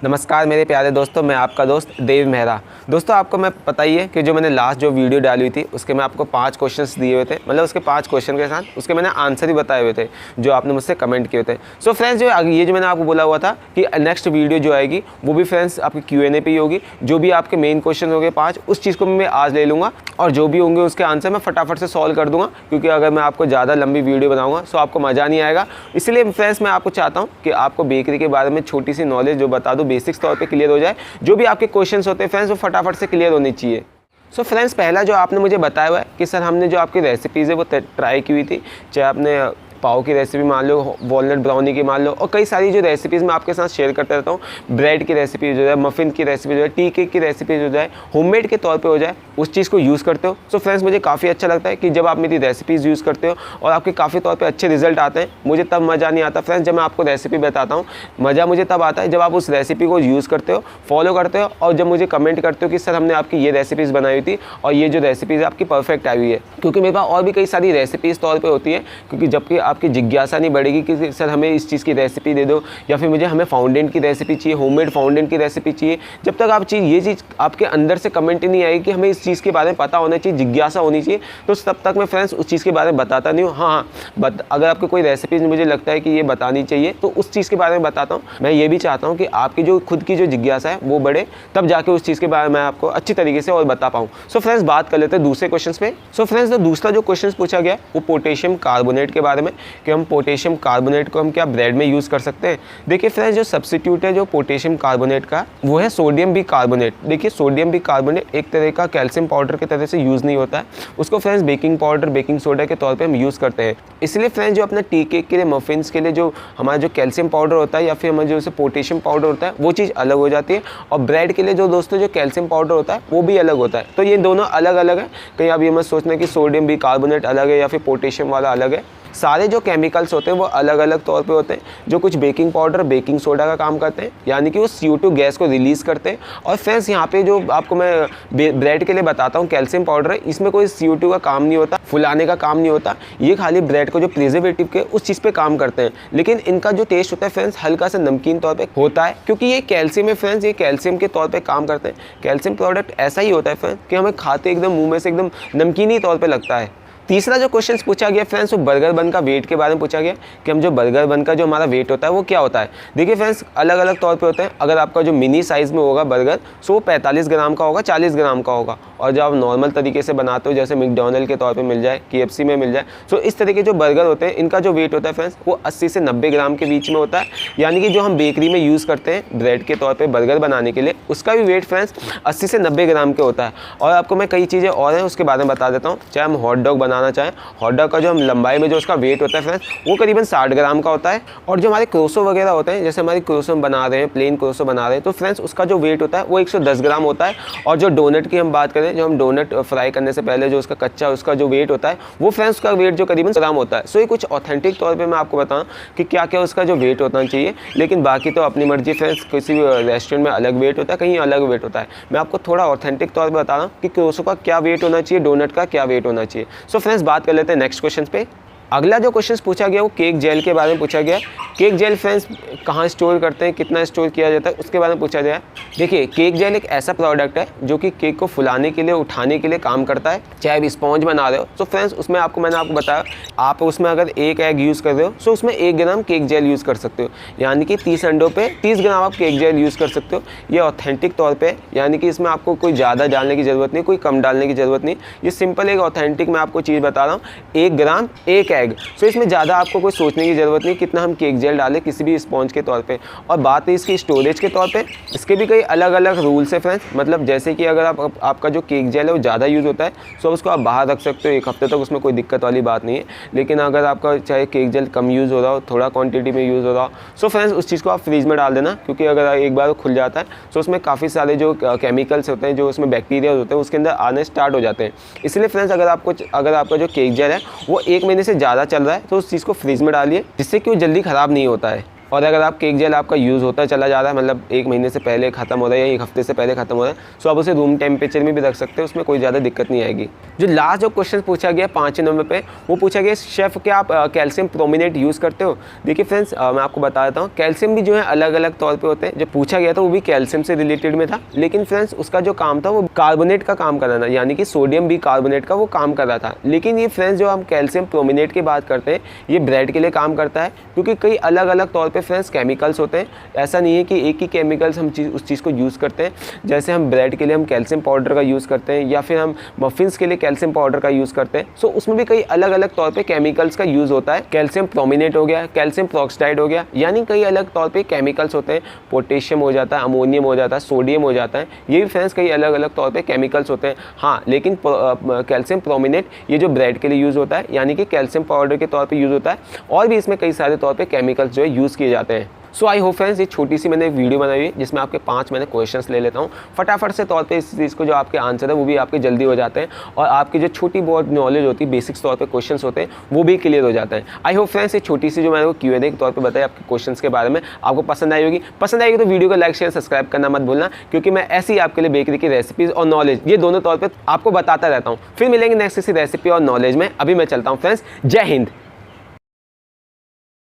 नमस्कार मेरे प्यारे दोस्तों, मैं आपका दोस्त देव मेहरा। दोस्तों आपको मैं पता ही है कि जो मैंने लास्ट जो वीडियो डाली हुई थी उसके मैं आपको 5 क्वेश्चंस दिए हुए थे, मतलब उसके 5 क्वेश्चन के साथ उसके मैंने आंसर ही बताए हुए थे जो आपने मुझसे कमेंट किए थे। सो फ्रेंड्स, जो मैंने आपको बोला हुआ था कि नेक्स्ट वीडियो जो आएगी वो भी फ्रेंड्स आपकी Q&A पे ही होगी। जो भी आपके मेन क्वेश्चन हो गए 5, उस चीज़ को मैं आज ले लूँगा और जो भी होंगे उसके आंसर मैं फटाफट से सॉल्व कर दूँगा, क्योंकि अगर मैं आपको ज़्यादा लंबी वीडियो बनाऊँगा तो आपको मज़ा नहीं आएगा। इसलिए फ्रेंड्स मैं आपको चाहता हूँ कि आपको बेकरी के बारे में छोटी सी नॉलेज जो बता दूँ, बेसिक्स तौर पे क्लियर हो जाए। जो भी आपके क्वेश्चंस होते हैं फ्रेंड्स वो फटाफट से क्लियर होने चाहिए। सो फ्रेंड्स, पहला जो आपने मुझे बताया हुआ है कि सर हमने जो आपकी रेसिपीज़ है वो ट्राई की हुई थी, चाहे आपने पाव की रेसिपी मान लो, वॉलनट ब्राउनी की मान लो, और कई सारी जो रेसिपीज़ मैं आपके साथ शेयर करता रहता हूँ। ब्रेड की रेसिपी हो जाए, मफ़िन की रेसिपी हो जाए, टी केक की रेसिपीज़ हो जाए, होममेड के तौर पे हो जाए, उस चीज़ को यूज़ करते हो। सो फ्रेंड्स, मुझे काफ़ी अच्छा लगता है कि जब आप मेरी रेसिपीज़ यूज़ करते हो और आपके काफ़ी तौर पे अच्छे रिजल्ट आते हैं। मुझे तब मज़ा नहीं आता फ्रेंड्स जब मैं आपको रेसिपी बताता हूँ, मज़ा मुझे तब आता है जब आप उस रेसिपी को यूज़ करते हो, फॉलो करते हो, और जब मुझे कमेंट करते हो कि सर हमने आपकी ये रेसिपीज़ बनाई हुई थी और ये जो रेसिपीज़ आपकी परफेक्ट आई हुई है। क्योंकि मेरे पास और भी कई सारी रेसिपीज़ तौर पर होती है, क्योंकि जबकि आपकी जिज्ञासा नहीं बढ़ेगी कि सर हमें इस चीज़ की रेसिपी दे दो, या फिर हमें फाउंडेंट की रेसिपी चाहिए, होममेड फाउंडेंट की रेसिपी चाहिए। जब तक आप ये चीज़ आपके अंदर से कमेंट नहीं आएगी कि हमें इस चीज़ के बारे में पता होना चाहिए, जिज्ञासा होनी चाहिए, तो तब तक मैं फ्रेंड्स उस चीज़ के बारे में बताता नहीं हूँ। हाँ, अगर आपको कोई रेसिपीज़ मुझे लगता है कि ये बतानी चाहिए तो उस चीज़ के बारे में बताता हूँ। मैं ये भी चाहता हूँ कि आपकी जो खुद की जो जिज्ञासा है वो बढ़े, तब जाके उस चीज़ के बारे में मैं आपको अच्छी तरीके से और बता पाऊँ। सो फ्रेंड्स, बात कर लेते हैं दूसरे क्वेश्चन पे। सो फ्रेंड्स, दूसरा जो क्वेश्चन पूछा गया वो पोटेशियम कार्बोनेट के बारे में, कि हम पोटेशियम कार्बोनेट को हम क्या ब्रेड में यूज़ कर सकते हैं। देखिए फ्रेंड्स, जो सब्स्टिट्यूट है जो पोटेशियम कार्बोनेट का वो है सोडियम बिकार्बोनेट। देखिए सोडियम बिकार्बोनेट एक तरह का कैल्शियम पाउडर की तरह से यूज़ नहीं होता है, उसको friends baking powder, baking soda के तौर पे हम यूज़ करते हैं। इसलिए फ्रेंड्स, जो अपना टी केक के लिए, मफिन्स के लिए जो हमारा जो कैल्शियम पाउडर होता है या फिर हमारा जो पोटेशियम पाउडर होता है वो चीज़ अलग हो जाती है, और ब्रेड के लिए जो दोस्तों जो कैल्शियम पाउडर होता है वो भी अलग होता है। तो ये दोनों अलग अलग है। कहीं आप ये मत सोचना कि सोडियम बिकार्बोनेट अलग है या फिर पोटेशियम वाला अलग है। सारे जो केमिकल्स होते हैं वो अलग अलग तौर पे होते हैं। जो कुछ बेकिंग पाउडर, बेकिंग सोडा का काम करते हैं, यानी कि वो CO2 गैस को रिलीज़ करते हैं। और फ्रेंड्स, यहाँ पे जो आपको मैं ब्रेड के लिए बताता हूँ कैल्शियम पाउडर है, इसमें कोई CO2 का काम नहीं होता, फुलाने का काम नहीं होता। ये खाली ब्रेड को जो प्रिजर्वेटिव के उस चीज़ पे काम करते हैं। लेकिन इनका जो टेस्ट होता है फ्रेंड्स हल्का सा नमकीन तौर पर होता है, क्योंकि ये कैल्शियम है फ्रेंड्स, ये कैल्शियम के तौर पर काम करते हैं। कैल्शियम प्रोडक्ट ऐसा ही होता है फ्रेंड्स कि हमें खाते एकदम मुँह में से एकदम नमकीनी तौर पर लगता है। तीसरा जो क्वेश्चन पूछा गया फ्रेंड्स वो बर्गर बन का वेट के बारे में पूछा गया, कि हम जो बर्गर बन का जो हमारा वेट होता है वो क्या होता है। देखिए फ्रेंड्स, अलग अलग तौर पे होते हैं। अगर आपका जो मिनी साइज़ में होगा बर्गर, सो 45 ग्राम का होगा, 40 ग्राम का होगा। और जब आप नॉर्मल तरीके से बनाते हो, जैसे मैकडॉनल्ड के तौर पर मिल जाए, KFC में मिल जाए, सो इस तरह के जो बर्गर होते हैं इनका जो वेट होता है फ्रेंड्स वो 80 से 90 ग्राम के बीच में होता है। यानी कि जो हम बेकरी में यूज़ करते हैं ब्रेड के तौर पर बर्गर बनाने के लिए, उसका भी वेट फ्रेंड्स 80 से 90 ग्राम के होता है। और आपको मैं कई चीज़ें और हैं उसके बारे में बता देता हूँ। चाहे हम हॉट डॉग बनाना चाहें, हॉट डॉग का जो हम लंबाई में जो उसका वेट होता है फ्रेंड्स वो करीबन 60 ग्राम का होता है। और जो हमारे क्रोसो वगैरह होते हैं, जैसे हमारी क्रोसो हम बना रहे हैं, प्लेन क्रोसो बना रहे हैं, तो फ्रेंड्स उसका जो वेट होता है वो 110 ग्राम होता है। और जो डोनट की हम बात करें, जो हम डोनट फ्राई करने से पहले जो उसका कच्चा उसका जो वेट होता है वो फ्रेंड्स उसका वेट जो करीबन ग्राम होता है। सो ये कुछ ऑथेंटिक तौर पर मैं आपको बताऊँ कि क्या क्या उसका जो वेट होना चाहिए। लेकिन बाकी तो अपनी मर्जी फ्रेंड्स, किसी भी रेस्टोरेंट में अलग वेट होता है, कहीं अलग वेट होता है। मैं आपको थोड़ा ऑथेंटिक तौर पर बता रहा हूँ कि क्रोसो का क्या वेट होना चाहिए, डोनट का क्या वेट होना चाहिए। सो फ्रेंड्स, बात कर लेते हैं नेक्स्ट क्वेश्चन पे। अगला जो क्वेश्चन पूछा गया वो केक जेल के बारे में पूछा गया। केक जेल फ्रेंड्स कहाँ स्टोर करते हैं, कितना स्टोर किया जाता है, उसके बारे में पूछा गया। देखिए, केक जेल एक ऐसा प्रोडक्ट है जो कि केक को फुलाने के लिए, उठाने के लिए काम करता है। चाहे आप स्पॉन्ज बना रहे हो तो फ्रेंड्स उसमें मैंने आपको बताया, आप उसमें अगर 1 एग यूज़ कर रहे हो तो उसमें 1 ग्राम केक जेल यूज़ कर सकते हो। यानी कि 30 अंडों पे 30 ग्राम आप केक जेल यूज़ कर सकते हो। ये ऑथेंटिक तौर पे, यानी कि इसमें आपको कोई ज़्यादा डालने की ज़रूरत नहीं, कोई कम डालने की ज़रूरत नहीं। ये सिंपल एक ऑथेंटिक मैं आपको चीज़ बता रहा हूँ, 1 ग्राम 1 एग। सो इसमें ज़्यादा आपको कोई सोचने की ज़रूरत नहीं कितना हम केक जेल डालें किसी भी स्पॉन्ज के तौर पे। और बात है इसकी स्टोरेज के तौर पे, इसके भी कई अलग अलग रूल्स है फ्रेंड्स। मतलब जैसे कि अगर आपका जो केक जेल है वो ज़्यादा यूज़ होता है, सो उसको आप बाहर रख सकते हो 1 हफ्ते तक, उसमें कोई दिक्कत वाली बात नहीं है। लेकिन अगर आपका चाहे केक जेल कम यूज़ हो रहा हो, थोड़ा क्वान्टिटी में यूज़ हो रहा हो, सो फ्रेंड्स उस चीज़ को आप फ्रीज में डाल देना, क्योंकि अगर एक बार खुल जाता है तो उसमें काफ़ी सारे जो केमिकल्स होते हैं, जो उसमें बैक्टीरिया होते हैं, उसके अंदर आने स्टार्ट हो जाते हैं। इसलिए फ्रेंड्स, अगर आपका जो केक जेल है वो 1 महीने से ज़्यादा चल रहा है तो उस चीज़ को फ्रीज में डालिए, जिससे कि वो जल्दी ख़राब नहीं होता है। और अगर आप केक जेल आपका यूज़ होता चला जा रहा है, मतलब 1 महीने से पहले ख़त्म हो रहा है या 1 हफ्ते से पहले ख़त्म हो रहा है, सो आप उसे रूम टेम्परेचर में भी रख सकते हो, उसमें कोई ज़्यादा दिक्कत नहीं आएगी। जो लास्ट जो क्वेश्चन पूछा गया 5 नंबर पे, वो पूछा गया शेफ़ क्या आप कैल्शियम प्रोमिनेट यूज़ करते हो। देखिए फ्रेंड्स, मैं आपको बता देता हूँ, कैल्शियम भी जो है अलग अलग तौर पे होते हैं। जो पूछा गया था वो भी कैल्शियम से रिलेटेड में था, लेकिन फ्रेंड्स उसका जो काम था वो कार्बोनेट का काम कर रहा था, यानी कि सोडियम बिकार्बोनेट का वो काम कर रहा था। लेकिन ये फ्रेंड्स जो हम कैल्शियम प्रोमिनेट की बात करते हैं, ये ब्रेड के लिए काम करता है, क्योंकि कई अलग अलग तौर पे फ्रेंड्स केमिकल्स होते हैं। ऐसा नहीं है कि एक ही केमिकल्स हम उस चीज़ को यूज़ करते हैं। जैसे हम ब्रेड के लिए हम कैल्शियम पाउडर का यूज़ करते हैं, या फिर हम मफिन्स के लिए कैल्शियम पाउडर का यूज़ करते हैं। सो उसमें भी कई अलग अलग तौर पे केमिकल्स का यूज़ होता है। कैल्शियम प्रोमिनेट हो गया, कैल्शियम पेरोक्साइड हो गया, यानी कई अलग तौर पे केमिकल्स होते हैं। पोटेशियम हो जाता है, अमोनियम हो जाता है, सोडियम हो जाता है, ये भी फ्रेंड्स कई अलग अलग तौर पे केमिकल्स होते हैं। हाँ, लेकिन कैल्शियम प्रोमिनेट ये जो ब्रेड के लिए यूज़ होता है, यानी कि कैल्शियम पाउडर के तौर पे यूज़ होता है, और भी इसमें कई सारे तौर पे केमिकल्स जो है यूज़ किए जाते हैं। सो आई होप फ्रेंड्स, ये छोटी सी मैंने वीडियो बनाई हुई है जिसमें आपके 5 मैंने क्वेश्चंस ले लेता हूँ फटाफट से तौर पे। इस चीज़ को जो आपके आंसर है वो भी आपके जल्दी हो जाते हैं, और आपकी जो छोटी बहुत नॉलेज होती है, बेसिक्स तौर पे क्वेश्चंस होते हैं, वो भी क्लियर हो जाते हैं। आई होप फ्रेंड्स, ये छोटी सी जो मैंने Q&A के तौर पे बताई आपके क्वेश्चंस के बारे में, आपको पसंद आई होगी। पसंद आएगी तो वीडियो को लाइक शेयर सब्सक्राइब करना मत भूलना, क्योंकि मैं ऐसी आपके लिए बेकरी की रेसिपीज़ और नॉलेज, ये दोनों तौर पर आपको बताता रहता हूँ। फिर मिलेंगे नेक्स्ट किसी रेसिपी और नॉलेज में। अभी मैं चलता हूँ फ्रेंड्स, जय हिंद।